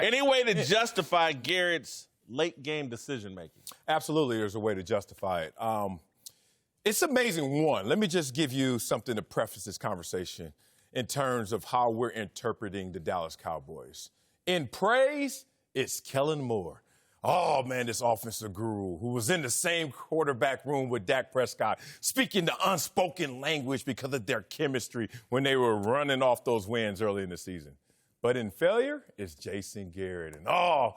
Any way to justify Garrett's late-game decision-making? Absolutely, there's a way to justify it. It's amazing. One, let me just give you something to preface this conversation in terms of how we're interpreting the Dallas Cowboys. In praise, it's Kellen Moore. Oh, man, this offensive guru who was in the same quarterback room with Dak Prescott, speaking the unspoken language because of their chemistry when they were running off those wins early in the season. But in failure, it's Jason Garrett. And, how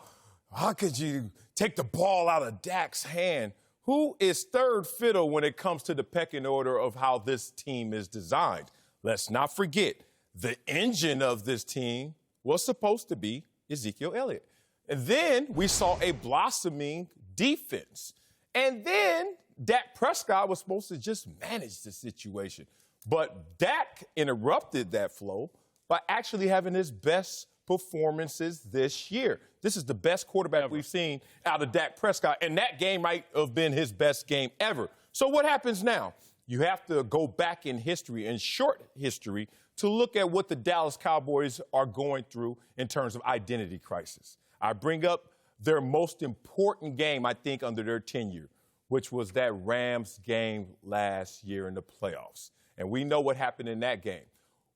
could you take the ball out of Dak's hand? Who is third fiddle when it comes to the pecking order of how this team is designed? Let's not forget, the engine of this team was supposed to be Ezekiel Elliott. And then we saw a blossoming defense. And then Dak Prescott was supposed to just manage the situation. But Dak interrupted that flow by actually having his best performances this year. This is the best quarterback we've seen out of Dak Prescott, and that game might have been his best game ever. So what happens now? You have to go back in history, in short history, to look at what the Dallas Cowboys are going through in terms of identity crisis. I bring up their most important game, I think, under their tenure, which was that Rams game last year in the playoffs. And we know what happened in that game.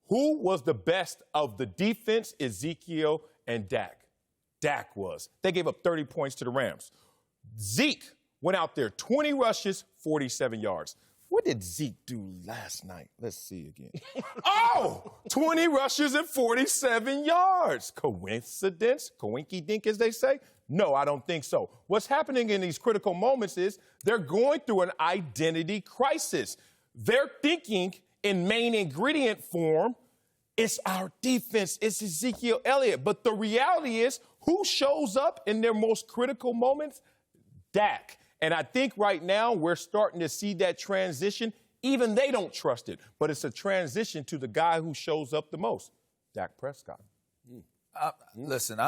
Who was the best of the defense, Ezekiel and Dak? Dak was. They gave up 30 points to the Rams. Zeke went out there, 20 rushes, 47 yards. What did Zeke do last night? Let's see again. 20 rushes and 47 yards. Coincidence? Coinky-dink, as they say? No, I don't think so. What's happening in these critical moments is they're going through an identity crisis. They're thinking in main ingredient form, it's our defense, it's Ezekiel Elliott. But the reality is, who shows up in their most critical moments? Dak. And I think right now we're starting to see that transition. Even they don't trust it. But it's a transition to the guy who shows up the most, Dak Prescott. Listen,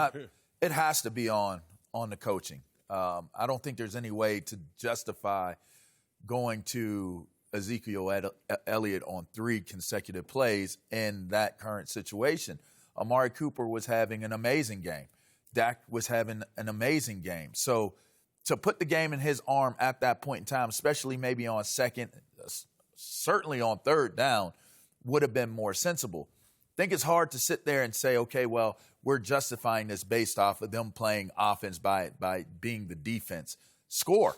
it has to be on the coaching. I don't think there's any way to justify going to Ezekiel Elliott on 3 consecutive plays in that current situation. Amari Cooper was having an amazing game. Dak was having an amazing game. So to put the game in his arm at that point in time, especially maybe on second, certainly on third down, would have been more sensible. I think it's hard to sit there and say, okay, well, we're justifying this based off of them playing offense by being the defense. Score.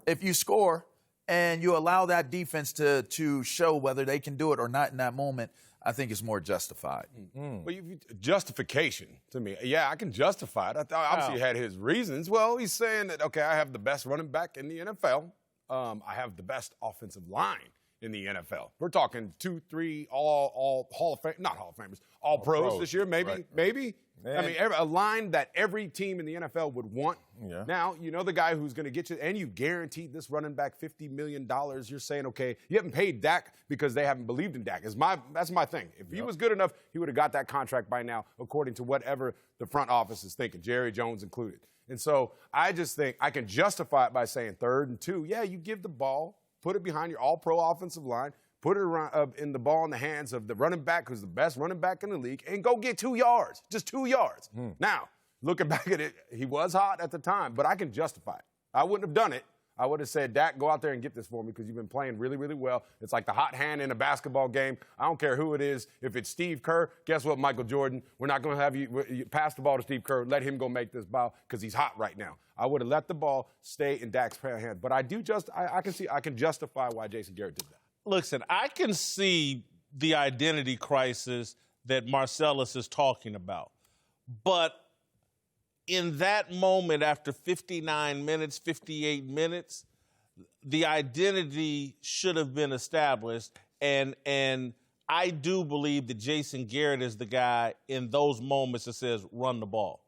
If you score and you allow that defense to show whether they can do it or not in that moment, I think it's more justified. Well, justification to me. Yeah, I can justify it. Obviously, he had his reasons. Well, he's saying that, okay, I have the best running back in the NFL. I have the best offensive line in the NFL. We're talking 2, 3, all Hall of Fame, not Hall of Famers, all pros this year, maybe, right. maybe. Man. I mean, a line that every team in the NFL would want. Yeah. Now, you know the guy who's going to get you, and you guaranteed this running back $50 million. You're saying, okay, you haven't paid Dak because they haven't believed in Dak. That's my thing. If he was good enough, he would have got that contract by now, according to whatever the front office is thinking, Jerry Jones included. And so I just think I can justify it by saying 3rd and 2. Yeah, you give the ball, put it behind your all-pro offensive line, put it around, in the ball in the hands of the running back who's the best running back in the league, and go get 2 yards, just 2 yards. Now, looking back at it, he was hot at the time, but I can justify it. I wouldn't have done it. I would have said, Dak, go out there and get this for me because you've been playing really, really well. It's like the hot hand in a basketball game. I don't care who it is. If it's Steve Kerr, guess what, Michael Jordan? We're not going to have you pass the ball to Steve Kerr. Let him go make this ball because he's hot right now. I would have let the ball stay in Dak's hand. But I can justify why Jason Garrett did that. Listen, I can see the identity crisis that Marcellus is talking about. But in that moment, after 59 minutes, 58 minutes, the identity should have been established. And I do believe that Jason Garrett is the guy in those moments that says, run the ball.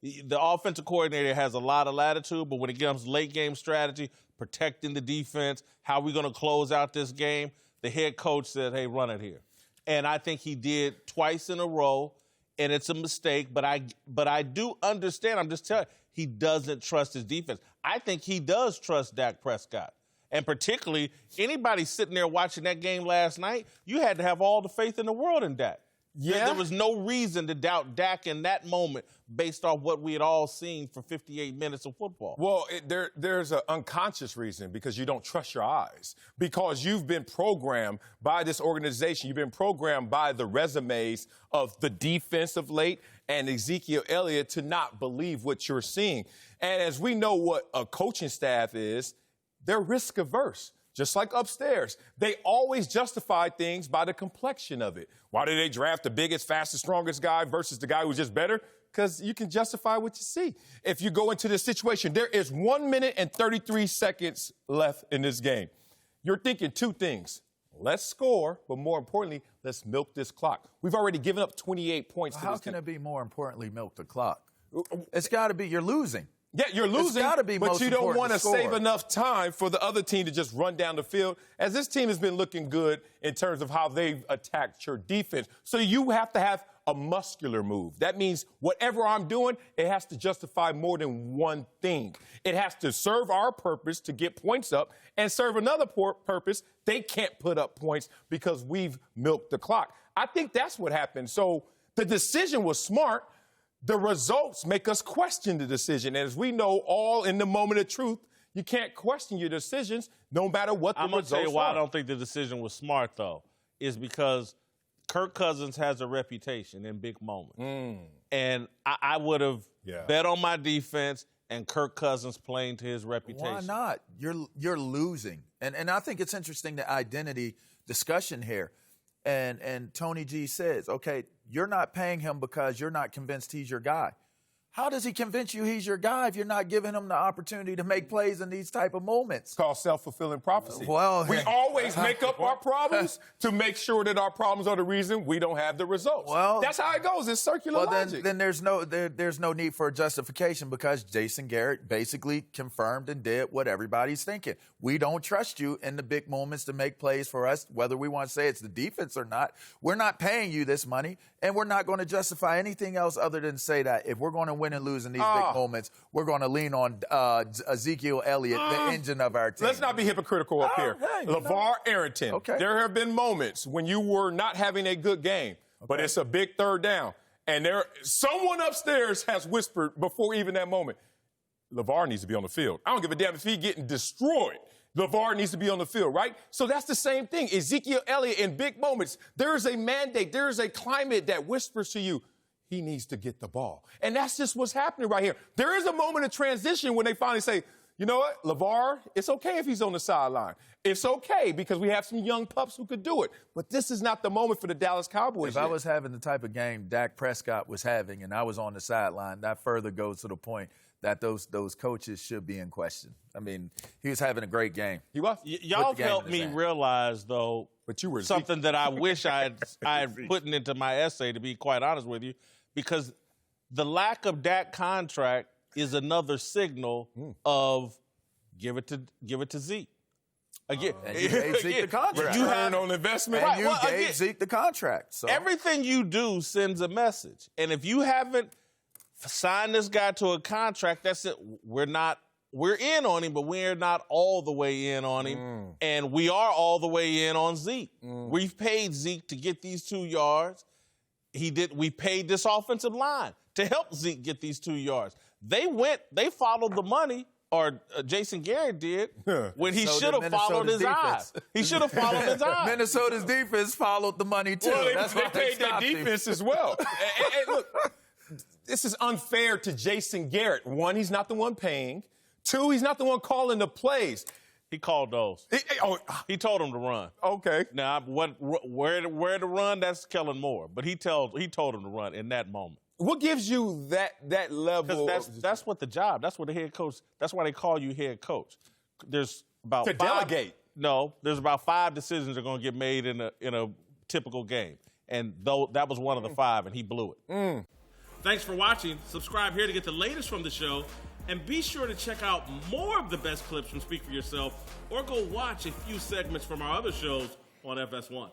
The offensive coordinator has a lot of latitude, but when it comes to late game strategy, protecting the defense, how we're going to close out this game, the head coach said, hey, run it here. And I think he did twice in a row, and it's a mistake, but I do understand. I'm just telling you, he doesn't trust his defense. I think he does trust Dak Prescott. And particularly, anybody sitting there watching that game last night, you had to have all the faith in the world in Dak. Yeah. There was no reason to doubt Dak in that moment based off what we had all seen for 58 minutes of football. Well, there's an unconscious reason because you don't trust your eyes. Because you've been programmed by this organization. You've been programmed by the resumes of the defense of late and Ezekiel Elliott to not believe what you're seeing. And as we know what a coaching staff is, they're risk averse. Just like upstairs, they always justify things by the complexion of it. Why do they draft the biggest, fastest, strongest guy versus the guy who's just better? Because you can justify what you see. If you go into this situation, there is 1 minute and 33 seconds left in this game. You're thinking two things. Let's score, but more importantly, let's milk this clock. We've already given up 28 points to this team. How can it be more importantly milk the clock? It's got to be you're losing. Yeah, you're losing, but you don't want to save enough time for the other team to just run down the field, as this team has been looking good in terms of how they've attacked your defense. So you have to have a muscular move. That means whatever I'm doing, it has to justify more than one thing. It has to serve our purpose to get points up and serve another purpose. They can't put up points because we've milked the clock. I think that's what happened. So the decision was smart. The results make us question the decision. And as we know, all in the moment of truth, you can't question your decisions no matter what the results are. I'm going to tell you why I don't think the decision was smart, though, is because Kirk Cousins has a reputation in big moments. And I would have bet on my defense and Kirk Cousins playing to his reputation. Why not? You're losing. And I think it's interesting, the identity discussion here. And Tony G says, okay, you're not paying him because you're not convinced he's your guy. How does he convince you he's your guy if you're not giving him the opportunity to make plays in these type of moments? It's called self-fulfilling prophecy. Well, we always make up our problems to make sure that our problems are the reason we don't have the results. Well, that's how it goes. It's circular logic. Then there's no need for a justification because Jason Garrett basically confirmed and did what everybody's thinking. We don't trust you in the big moments to make plays for us, whether we want to say it's the defense or not. We're not paying you this money, and we're not going to justify anything else other than say that if we're going to win and lose in these big moments, we're going to lean on Ezekiel Elliott, the engine of our team. Let's not be hypocritical up here. Hey, LaVar Arrington. Okay. There have been moments when you were not having a good game, but it's a big third down. And someone upstairs has whispered before even that moment, LaVar needs to be on the field. I don't give a damn if he's getting destroyed. LaVar needs to be on the field, right? So that's the same thing. Ezekiel Elliott in big moments, there is a mandate, there is a climate that whispers to you, he needs to get the ball. And that's just what's happening right here. There is a moment of transition when they finally say, you know what, LaVar, it's okay if he's on the sideline. It's okay because we have some young pups who could do it. But this is not the moment for the Dallas Cowboys. If I was having the type of game Dak Prescott was having and I was on the sideline, that further goes to the point that those coaches should be in question. I mean, he was having a great game. He was. Y'all helped me realize, though, but you were something that I wish I had put into my essay, to be quite honest with you, because the lack of Dak contract is another signal of give it to Zeke. Again, and you gave Zeke the contract. You had on investment. And you gave Zeke the contract. So everything you do sends a message. And if you haven't signed this guy to a contract, that's it. We're in on him, but we're not all the way in on him. And we are all the way in on Zeke. We've paid Zeke to get these 2 yards. We paid this offensive line to help Zeke get these 2 yards. They followed the money, or Jason Garrett did, when he should have followed his eyes. He should have followed his eyes. Minnesota's defense followed the money, too. Well, they paid their defense as well. and look, this is unfair to Jason Garrett. One, he's not the one paying. Two, he's not the one calling the plays. He called those. He told him to run. Okay. Now, where to run, that's Kellen Moore. But he told him to run in that moment. What gives you that level? Because that's what the job. That's what the head coach. That's why they call you head coach. There's about to delegate. No, there's about 5 decisions that are going to get made in a typical game, and that was one of the 5, and he blew it. Thanks for watching. Subscribe here to get the latest from the show. And be sure to check out more of the best clips from Speak For Yourself, or go watch a few segments from our other shows on FS1.